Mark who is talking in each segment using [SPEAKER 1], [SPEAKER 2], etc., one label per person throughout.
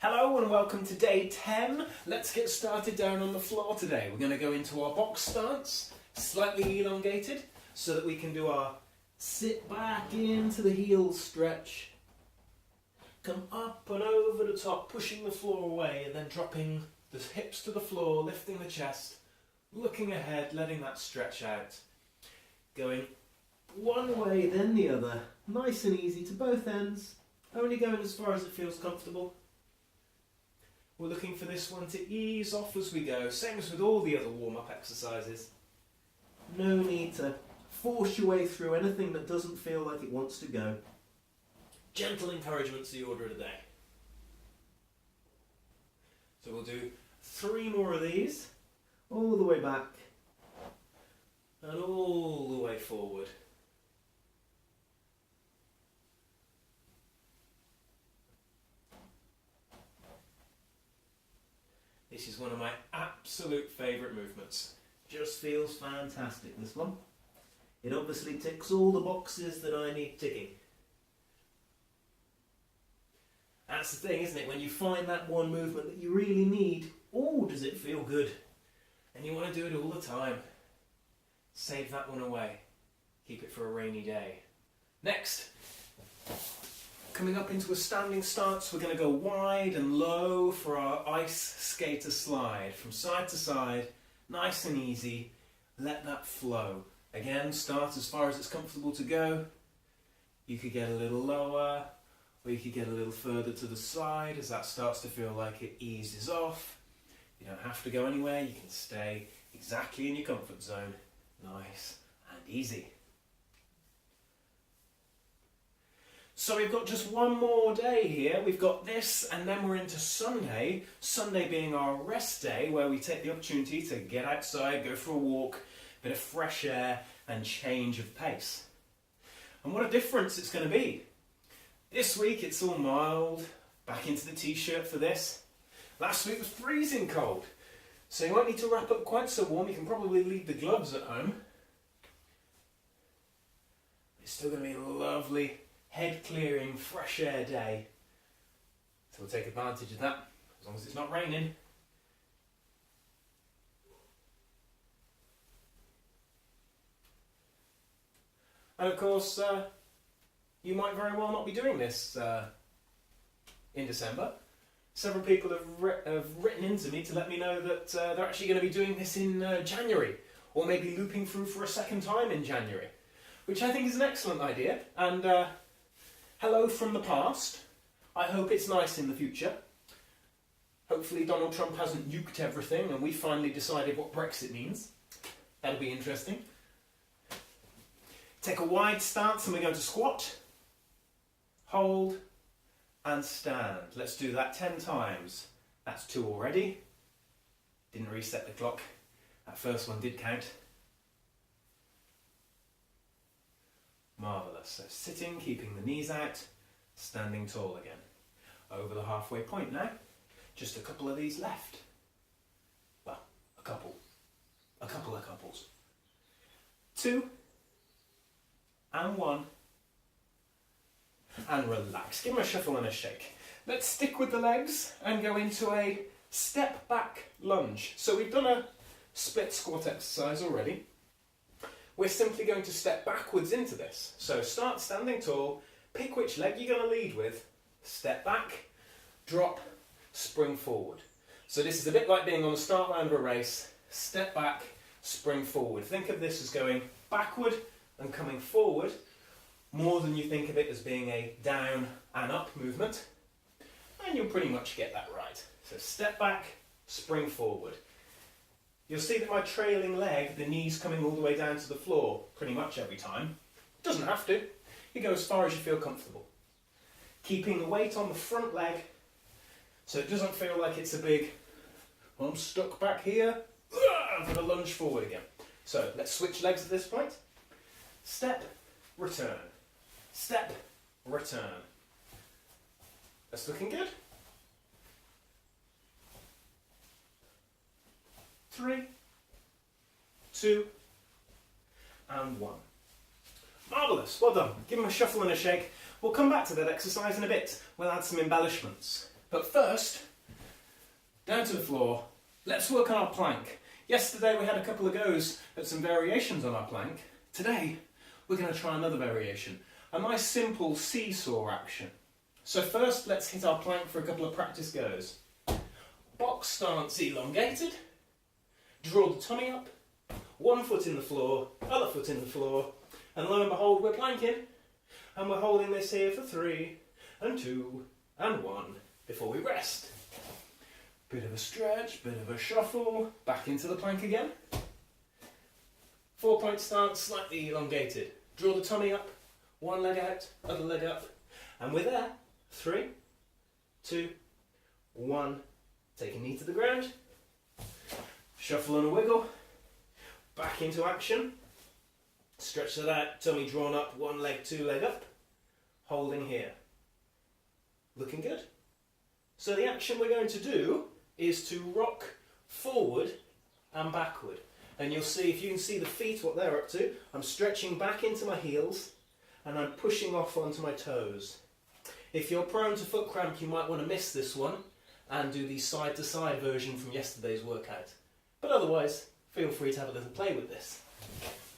[SPEAKER 1] Hello and welcome to day 10. Let's get started down on the floor today. We're going to go into our box stance, slightly elongated, so that we can do our sit back into the heels stretch. Come up and over the top, pushing the floor away and then dropping the hips to the floor, lifting the chest, looking ahead, letting that stretch out. Going one way then the other, nice and easy to both ends, only going as far as it feels comfortable. We're looking for this one to ease off as we go, same as with all the other warm-up exercises. No need to force your way through anything that doesn't feel like it wants to go. Gentle encouragement's the order of the day. So we'll do 3 more of these, all the way back and all the way forward. This is one of my absolute favourite movements. Just feels fantastic, this one. It obviously ticks all the boxes that I need ticking. That's the thing, isn't it? When you find that one movement that you really need, oh, does it feel good? And you want to do it all the time. Save that one away. Keep it for a rainy day. Next. Coming up into a standing stance, we're going to go wide and low for our ice skater slide. From side to side, nice and easy. Let that flow. Again, start as far as it's comfortable to go. You could get a little lower, or you could get a little further to the side as that starts to feel like it eases off. You don't have to go anywhere, you can stay exactly in your comfort zone. Nice and easy. So we've got just one more day here. We've got this and then we're into Sunday. Sunday being our rest day where we take the opportunity to get outside, go for a walk, bit of fresh air and change of pace. And what a difference it's going to be. This week it's all mild, back into the t-shirt for this. Last week was freezing cold. So you won't need to wrap up quite so warm. You can probably leave the gloves at home. It's still going to be a lovely head clearing, fresh air day. So we'll take advantage of that, as long as it's not raining. And of course, you might very well not be doing this in December. Several people have written into me to let me know that they're actually going to be doing this in January, or maybe looping through for a second time in January, which I think is an excellent idea. And hello from the past. I hope it's nice in the future. Hopefully Donald Trump hasn't nuked everything and we finally decided what Brexit means. That'll be interesting. Take a wide stance and we're going to squat, hold and stand. Let's do that 10 times. That's 2 already. Didn't reset the clock. That first one did count. Marvellous. So sitting, keeping the knees out, standing tall again. Over the halfway point now. Just a couple of these left. Well, a couple. A couple of couples. 2 and 1 and relax. Give them a shuffle and a shake. Let's stick with the legs and go into a step back lunge. So we've done a split squat exercise already. We're simply going to step backwards into this. So start standing tall, pick which leg you're going to lead with, step back, drop, spring forward. So this is a bit like being on the start line of a race, step back, spring forward. Think of this as going backward and coming forward, more than you think of it as being a down and up movement. And you'll pretty much get that right. So step back, spring forward. You'll see that my trailing leg, the knees coming all the way down to the floor pretty much every time. Doesn't have to. You go as far as you feel comfortable. Keeping the weight on the front leg so it doesn't feel like it's a big, well, I'm stuck back here, I'm going to lunge forward again. So let's switch legs at this point. Step, return. Step, return. That's looking good. 3, 2, and 1. Marvellous, well done. Give them a shuffle and a shake. We'll come back to that exercise in a bit. We'll add some embellishments. But first, down to the floor, let's work on our plank. Yesterday we had a couple of goes at some variations on our plank. Today, we're going to try another variation, a nice simple seesaw action. So first, let's hit our plank for a couple of practice goes. Box stance elongated, draw the tummy up, one foot in the floor, other foot in the floor, and lo and behold, we're planking. And we're holding this here for 3, and 2, and 1 before we rest. Bit of a stretch, bit of a shuffle, back into the plank again. 4-point stance, slightly elongated. Draw the tummy up, one leg out, other leg up, and we're there. 3, 2, 1. Take a knee to the ground. Shuffle and a wiggle. Back into action. Stretch that out, tummy drawn up, one leg, 2 leg up. Holding here. Looking good. So the action we're going to do is to rock forward and backward. And you'll see, if you can see the feet, what they're up to, I'm stretching back into my heels and I'm pushing off onto my toes. If you're prone to foot cramp, you might want to miss this one and do the side-to-side version from yesterday's workout. But otherwise, feel free to have a little play with this.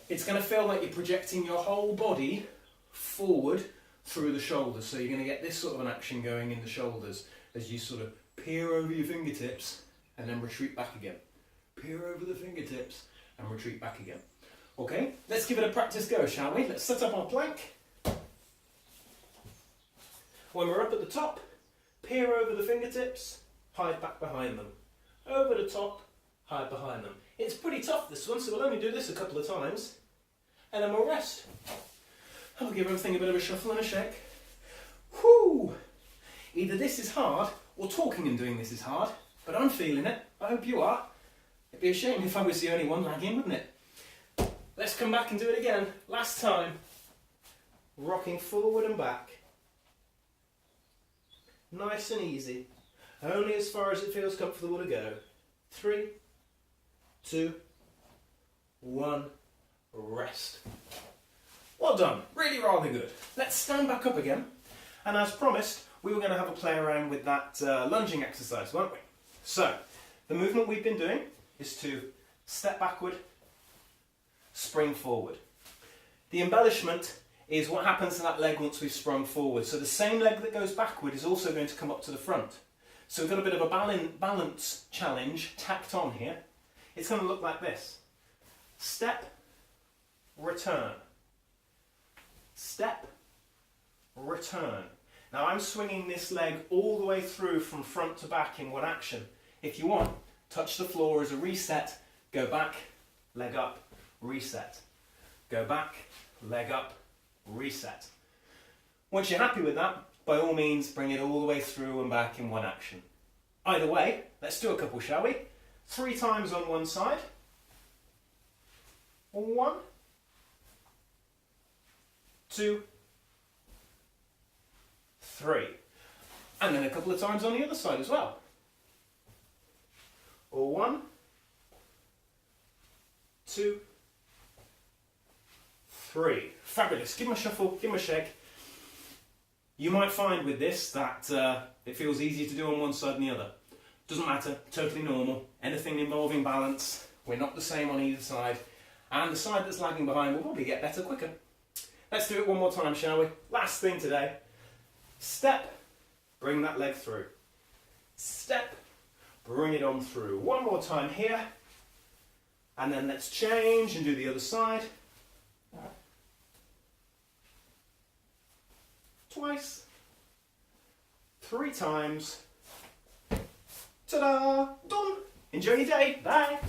[SPEAKER 1] It's going to feel like you're projecting your whole body forward through the shoulders. So you're going to get this sort of an action going in the shoulders as you sort of peer over your fingertips and then retreat back again. Peer over the fingertips and retreat back again. Okay, let's give it a practice go, shall we? Let's set up our plank. When we're up at the top, peer over the fingertips, hide back behind them. Over the top, hide behind them. It's pretty tough, this one, so we'll only do this a couple of times, and then we'll rest. And we'll give everything a bit of a shuffle and a shake. Whoo! Either this is hard, or talking and doing this is hard, but I'm feeling it. I hope you are. It'd be a shame if I was the only one lagging, wouldn't it? Let's come back and do it again. Last time. Rocking forward and back. Nice and easy. Only as far as it feels comfortable to go. 3, 2, 1, rest. Well done, really rather good. Let's stand back up again. And as promised, we were going to have a play around with that lunging exercise, weren't we? So, the movement we've been doing is to step backward, spring forward. The embellishment is what happens to that leg once we've sprung forward. So the same leg that goes backward is also going to come up to the front. So we've got a bit of a balance challenge tacked on here. It's going to look like this. Step, return. Step, return. Now I'm swinging this leg all the way through from front to back in one action. If you want, touch the floor as a reset, go back, leg up, reset. Go back, leg up, reset. Once you're happy with that, by all means bring it all the way through and back in one action. Either way, let's do a couple, shall we? 3 times on one side. 1, 2, 3. And then a couple of times on the other side as well. 1, 2, 3. Fabulous. Give them a shuffle, give them a shake. You might find with this that it feels easier to do on one side than the other. Doesn't matter, totally normal. Anything involving balance, we're not the same on either side. And the side that's lagging behind will probably get better quicker. Let's do it one more time, shall we? Last thing today. Step, bring that leg through. Step, bring it on through. One more time here. And then let's change and do the other side. Twice. 3 times. Ta-da! Done! Enjoy your day. Bye!